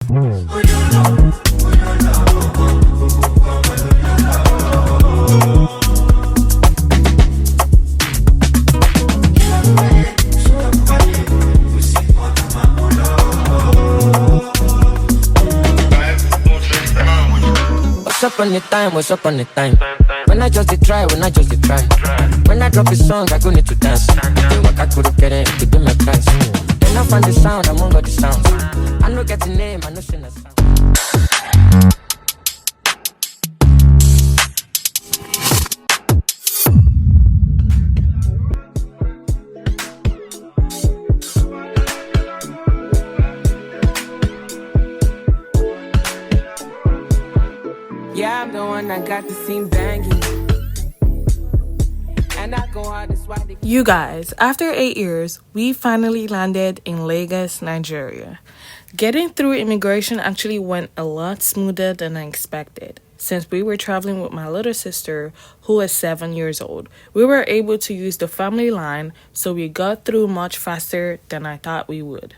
What's up on the time? When I just try. When I drop a song, I go need to dance. They walk out to the get it, to do my price. Then I find the sound, I'm on the sound. I know get the name, I know sing the sound. Yeah, I'm the one that got the scene banging. And I go hard, that's why they... You guys, after 8 years, we finally landed in Lagos, Nigeria. Getting through immigration actually went a lot smoother than I expected. Since we were traveling with my little sister, who is 7 years old, we were able to use the family line, so we got through much faster than I thought we would.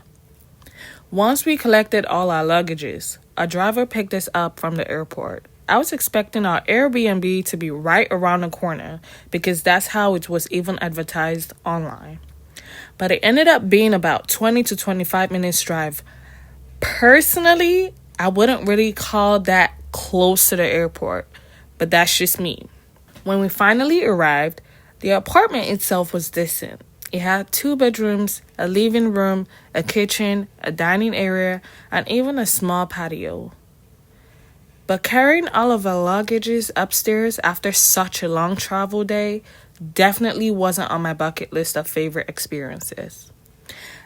Once we collected all our luggages, a driver picked us up from the airport. I was expecting our Airbnb to be right around the corner because that's how it was even advertised online. But it ended up being about 20 to 25 minutes drive. Personally, I wouldn't really call that close to the airport, but that's just me. When we finally arrived, the apartment itself was decent. It had 2 bedrooms, a living room, a kitchen, a dining area, and even a small patio. But carrying all of our luggages upstairs after such a long travel day definitely wasn't on my bucket list of favorite experiences.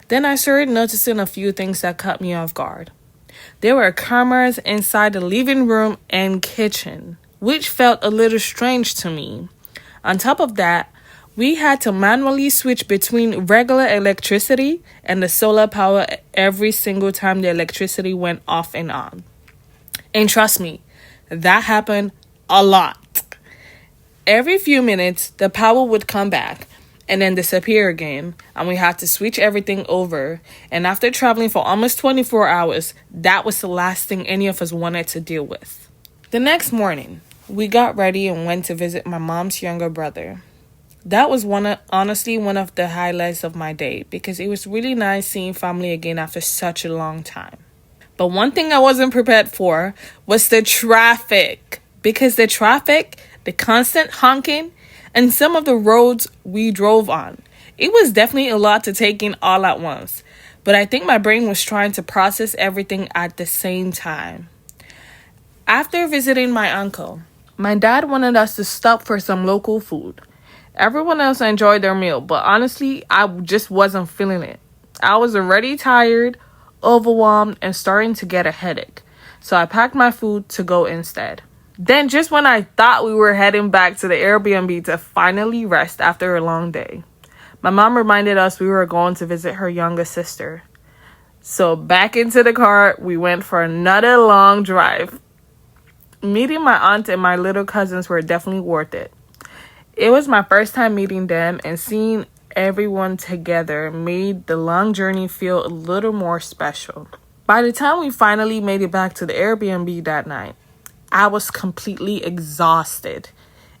Then I started noticing a few things that caught me off guard. There were cameras inside the living room and kitchen, which felt a little strange to me. On top of that, we had to manually switch between regular electricity and the solar power every single time the electricity went off and on. And trust me, that happened a lot. Every few minutes, the power would come back and then disappear again, and we had to switch everything over. And after traveling for almost 24 hours, that was the last thing any of us wanted to deal with. The next morning, we got ready and went to visit my mom's younger brother. That was honestly one of the highlights of my day because it was really nice seeing family again after such a long time. But one thing I wasn't prepared for was the traffic. Because the traffic, the constant honking, and some of the roads we drove on, it was definitely a lot to take in all at once. But I think my brain was trying to process everything at the same time. After visiting my uncle, my dad wanted us to stop for some local food. Everyone else enjoyed their meal, but honestly, I just wasn't feeling it. I was already tired, overwhelmed, and starting to get a headache. So I packed my food to go instead. Then just when I thought we were heading back to the Airbnb to finally rest after a long day, my mom reminded us we were going to visit her younger sister. So back into the car, we went for another long drive. Meeting my aunt and my little cousins were definitely worth it. It was my first time meeting them, and seeing everyone together made the long journey feel a little more special. By the time we finally made it back to the Airbnb that night, I was completely exhausted.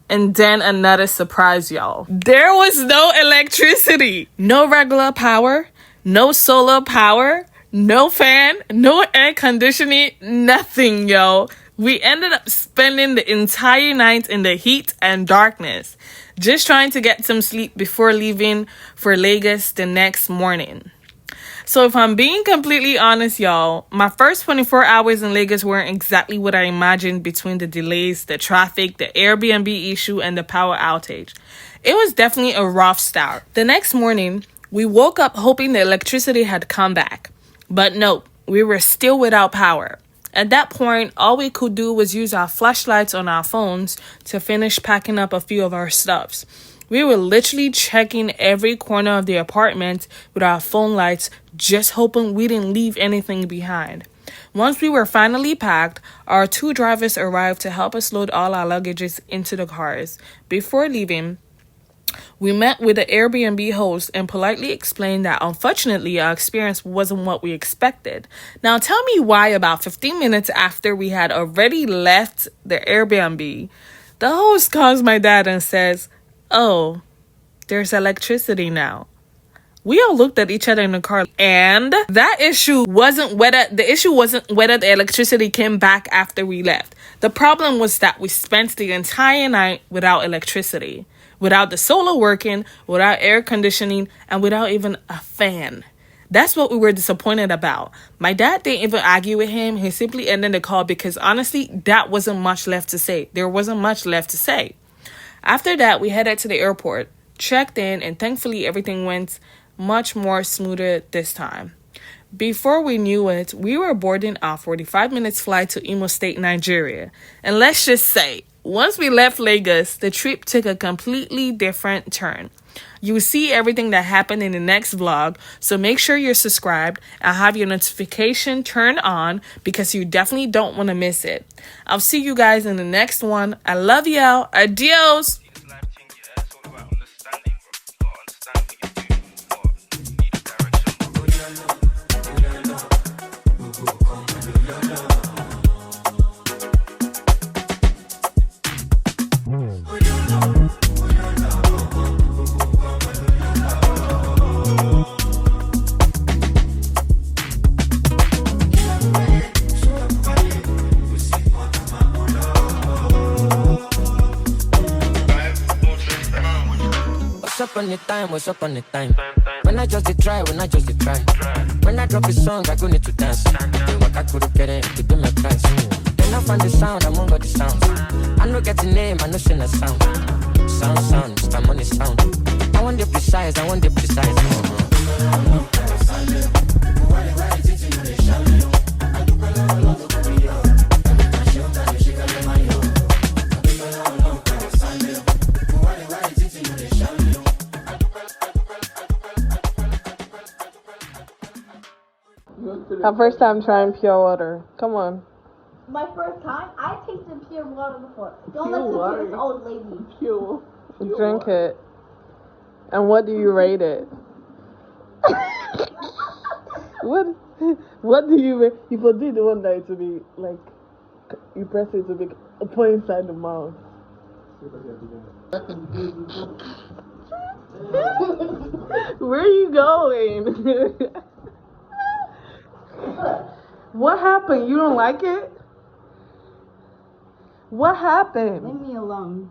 And then another surprise, y'all. There was no electricity, no regular power, no solar power, no fan, no air conditioning, nothing, yo. We ended up spending the entire night in the heat and darkness, just trying to get some sleep before leaving for Lagos the next morning. So if I'm being completely honest, y'all, my first 24 hours in Lagos weren't exactly what I imagined between the delays, the traffic, the Airbnb issue, and the power outage. It was definitely a rough start. The next morning, we woke up hoping the electricity had come back. But no, we were still without power. At that point, all we could do was use our flashlights on our phones to finish packing up a few of our stuffs. We were literally checking every corner of the apartment with our phone lights, just hoping we didn't leave anything behind. Once we were finally packed, our 2 drivers arrived to help us load all our luggages into the cars. Before leaving, We met with the Airbnb host and politely explained that unfortunately our experience wasn't what we expected. Now tell me why about 15 minutes after we had already left the Airbnb, the host calls my dad and says, "Oh, there's electricity now." We all looked at each other in the car, and the issue wasn't whether the electricity came back after we left. The problem was that we spent the entire night without electricity, without the solar working, without air conditioning, and without even a fan. That's what we were disappointed about. My dad didn't even argue with him. He simply ended the call because honestly, that wasn't much left to say. There wasn't much left to say. After that, we headed to the airport, checked in, and thankfully everything went much more smoother this time. Before we knew it, we were boarding our 45 minutes flight to Imo State, Nigeria. And let's just say, once we left Lagos, the trip took a completely different turn. You will see everything that happened in the next vlog, so make sure you're subscribed and have your notification turned on because you definitely don't want to miss it. I'll see you guys in the next one. I love y'all. Adios. What's up on the time? When I just did try, when I just did try. When I drop a song, I go need to dance. They walk, I couldn't get it, to do my price. Then I find the sound, I'm on got the sound. I know get the name, I know sing the sound. Sound, Mr. Money sound. I want the precise. Our first time trying pure water. Come on. My first time, I tasted pure water before. Don't listen to this old lady. Pure. Drink it. And what do you rate it? What do you rate? You could do the one that it to be like, you press it to be a point inside the mouth. Where are you going? What happened? You don't like it? What happened? Leave me alone.